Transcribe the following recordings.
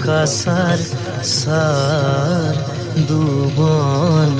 কাছাৰ সাৰ দুবন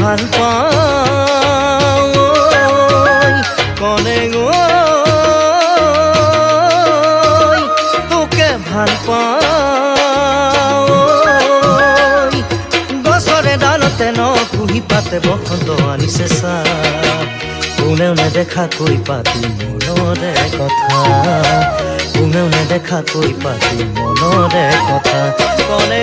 ভাল পাওঁ কনে তোকে ভাল পাওঁ গছৰে ডালতে ন কুহি পাতে বসন্ত আনিছে চাহ কোনেও নেদেখাকৈ পাতি মনৰে কথা কোনেও নেদেখাকৈ পাতি মনৰে কথা কনে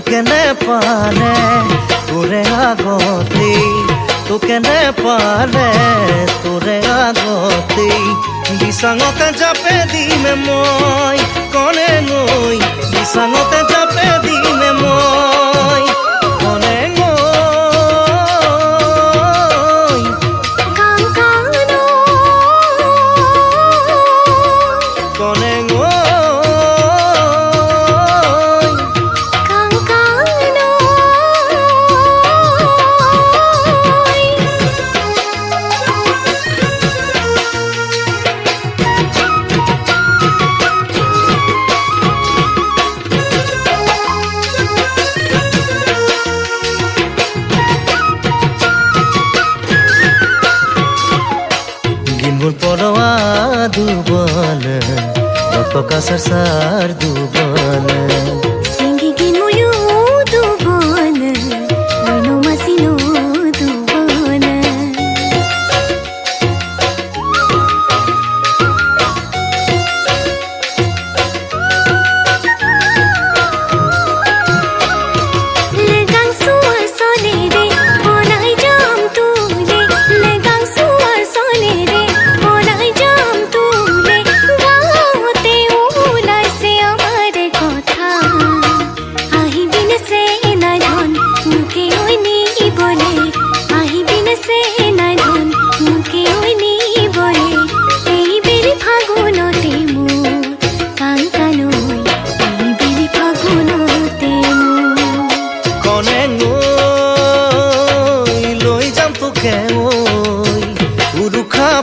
তোকে নেপালে তোৰে আগতেই তোকে নেপালে তোৰে আগতেই বিছাঙতে জাপে দিমে মই কনে নৈ বিছাঙতে জাপে দিমে মই কনে পরোয়া দুবন কাছাৰ সাৰ দুবন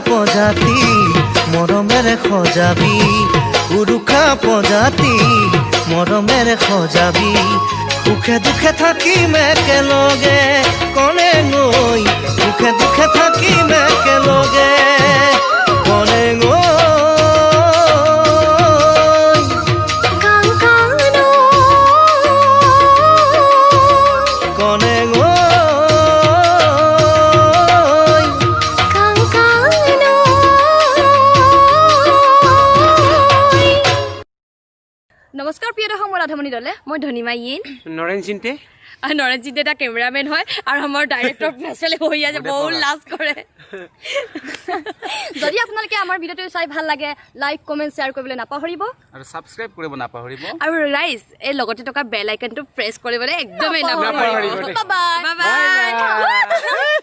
প্ৰজাতি মৰমেৰে সজাবি উৰুকা প্ৰজাতি মৰমেৰে সজাবি সুখে দুখে থাকিম একেলগে কনে গৈ সুখে দুখে থাকিম একেলগে কনে গৈ কনে গৈ নমস্কাৰ প্ৰিয় দৰ্শক মই ৰাধামণি দলে মই ধনিমা ইন নৰেন চিন্তে আৰু নৰেন চিন্তে এটা কেমেৰামেন হয় আৰু আমাৰ ডাইৰেক্টৰ ফেচলে হৈ আছে বহুত লাজ কৰে যদি আপোনালোকে আমাৰ ভিডিঅ'টো চাই ভাল লাগে লাইক কমেণ্ট শ্বেয়াৰ কৰিবলৈ নাপাহৰিব আৰু সাবস্ক্ৰাইব কৰিব নাপাহৰিব আৰু ৰাইজ এই লগতে থকা বেল আইকনটো প্ৰেছ কৰিবলৈ একদমেই নাপাহৰিব নাপাহৰিব। Bye bye